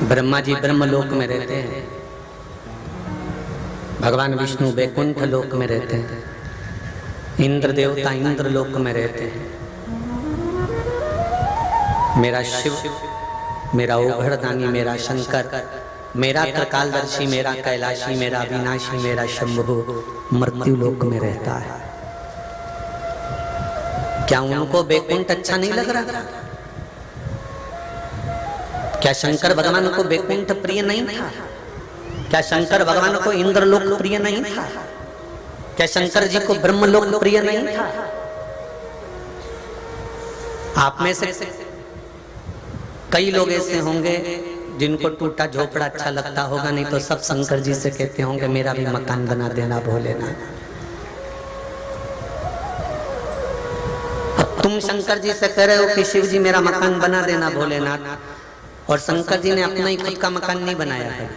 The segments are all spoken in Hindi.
ब्रह्मा जी ब्रह्मलोक में रहते हैं, भगवान विष्णु वैकुंठ लोक में रहते हैं, इंद्र देवता इंद्र लोक में रहते हैं। मेरा शिव, मेरा ओघड़दानी, मेरा शंकर, मेरा त्रिकालदर्शी, मेरा कैलाशी, मेरा अविनाशी, मेरा शंभु मृत्यु लोक में रहता है। क्या उनको वैकुंठ अच्छा नहीं लग रहा था? क्या शंकर भगवान को वैकुंठ प्रिय नहीं था? क्या शंकर भगवान को इंद्रलोक प्रिय नहीं था? क्या शंकर जी को ब्रह्मलोक प्रिय नहीं था? आप में से कई लोग ऐसे होंगे जिनको टूटा झोपड़ा अच्छा लगता होगा, नहीं तो सब शंकर जी से कहते होंगे मेरा भी मकान बना देना भोलेनाथ। तुम शंकर जी से कह रहे हो कि शिव जी मेरा मकान बना देना भोलेनाथ, और शंकर जी ने अपना ही खुद का मकान नहीं बनाया है।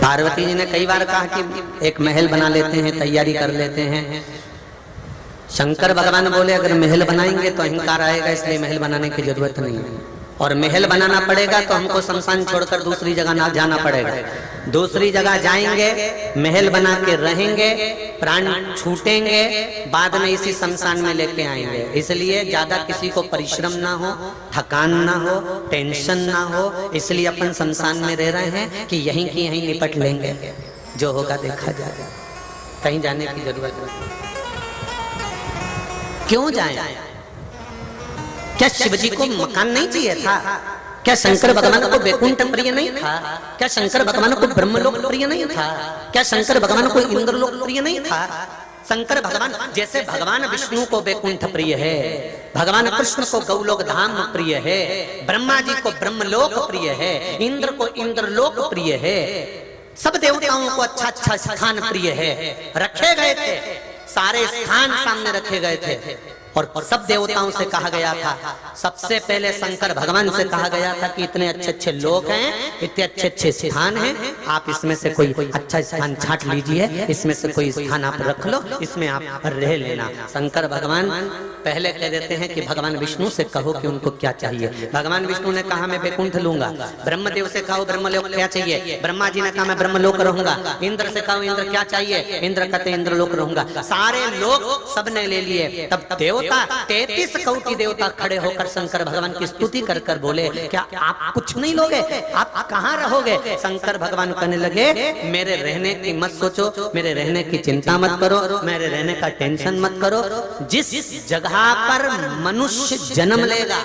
पार्वती जी ने कई बार कहा कि एक महल बना लेते हैं, तैयारी कर लेते हैं। शंकर भगवान बोले अगर महल बनाएंगे तो अहंकार आएगा, इसलिए महल बनाने की जरूरत नहीं है। और महल बनाना पड़ेगा तो हमको शमशान छोड़कर दूसरी जगह ना जाना पड़ेगा। दूसरी जगह जाएंगे, महल बना के रहेंगे, प्राण छूटेंगे, बाद में इसी शमशान में लेके आएंगे। इसलिए ज्यादा किसी को परिश्रम ना हो, थकान ना हो, टेंशन ना हो, इसलिए अपन शमशान में रह रहे हैं कि यहीं की यहीं निपट लेंगे, जो होगा देखा जाएगा, कहीं जाने की जरूरत नहीं। क्यों जाए? क्या शिव जी को मकान नहीं चाहिए था? क्या शंकर भगवान को वैकुंठ प्रिय नहीं था? क्या शंकर भगवान को ब्रह्मलोक प्रिय नहीं था? क्या शंकर भगवान को इंद्रलोक प्रिय नहीं था? शंकर भगवान जैसे भगवान विष्णु को वैकुंठ प्रिय है, भगवान कृष्ण को गौलोक धाम प्रिय है, ब्रह्मा जी को ब्रह्मलोक प्रिय है, इंद्र को इंद्रलोक प्रिय है, सब देवताओं को अच्छा अच्छा स्थान प्रिय है। रखे गए थे, सारे स्थान सामने रखे गए थे, और सब देवताओं से कहा गया था, सबसे पहले शंकर भगवान से कहा गया था कि इतने अच्छे अच्छे लोग हैं, इतने अच्छे अच्छे स्थान हैं, आप इसमें से कोई अच्छा स्थान छांट लीजिए, इसमें से कोई स्थान आप रख लो, इसमें आप रह लेना। शंकर भगवान पहले कह देते हैं कि भगवान विष्णु से कहो कि उनको क्या चाहिए। भगवान विष्णु ने कहा मैं वैकुंठ लूंगा। ब्रह्मदेव से कहो ब्रह्मलोक क्या चाहिए। ब्रह्मा जी ने कहा मैं ब्रह्मलोक रहूंगा। इंद्र से कहो इंद्र क्या चाहिए। इंद्र कहते इंद्रलोक रहूंगा। सारे लोग सबने ले लिए। तब देवता 33 कोटि देवता खड़े होकर शंकर भगवान की स्तुति कर कर बोले क्या आप कुछ नहीं लोगे? आप कहाँ रहोगे? शंकर भगवान कहने लगे मेरे रहने की मत सोचो, मेरे रहने की चिंता मत करो, मेरे रहने का टेंशन मत करो। जिस जगह पर मनुष्य जन्म लेगा,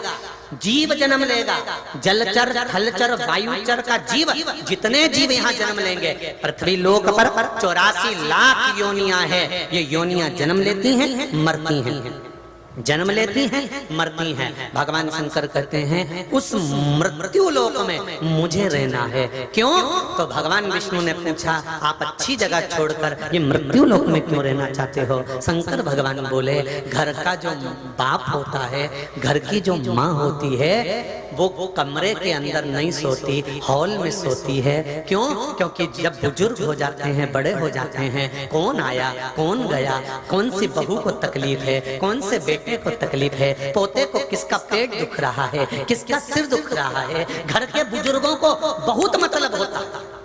जीव जन्म लेगा, जलचर थलचर वायुचर का जीव, जितने जीव यहाँ जन्म लेंगे, पृथ्वी लोक पर 84 लाख योनियां हैं। ये योनियां जन्म लेती हैं, मरती हैं, जन्म लेती हैं, मरती हैं। भगवान शंकर कहते हैं उस मृत्यु लोक में मुझे रहना है। क्यों? तो भगवान विष्णु ने पूछा आप अच्छी जगह छोड़कर ये मृत्यु लोक में क्यों रहना चाहते हो? शंकर भगवान बोले घर का जो बाप होता है, घर की जो माँ होती है, वो कमरे के अंदर नहीं सोती, हॉल में सोती है। क्यों? क्योंकि जब बुजुर्ग हो जाते हैं, बड़े हो जाते हैं, कौन आया कौन गया, कौन सी बहू को तकलीफ है, कौन से बेटे को तकलीफ है, पोते को किसका पेट दुख रहा है, किसका सिर दुख रहा है, घर के बुजुर्गों को बहुत मतलब होता है।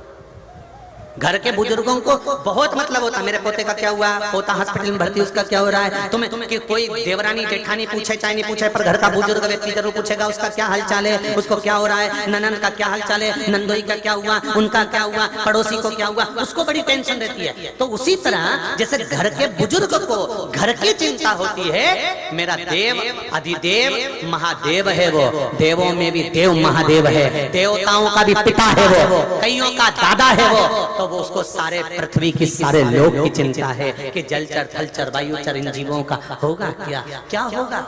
घर के बुजुर्गों को बहुत मतलब होता। मेरे पोते का क्या हुआ, पोता हॉस्पिटल में भर्ती, उसका क्या हो रहा है। तुम्हें कि कोई देवरानी जेठानी पूछे चाहे नहीं पूछे, पर घर का बुजुर्ग व्यक्ति जरूर पूछेगा उसका क्या हालचाल है, उसको क्या हो रहा है, ननन का क्या हालचाल है, नंदोई का क्या हुआ, उनका क्या हुआ, पड़ोसी को क्या हुआ, उसको बड़ी टेंशन रहती है। तो उसी तरह जैसे घर के बुजुर्ग को घर की चिंता होती है, मेरा देव अधिदेव महादेव है, वो देवों में भी देव महादेव है, देवताओं का भी पिता है वो, कईयों का दादा है वो। वो उसको सारे पृथ्वी की सारे लोग की चिंता है कि जलचर थलचर वायुचर इन जीवों का होगा क्या, क्या होगा।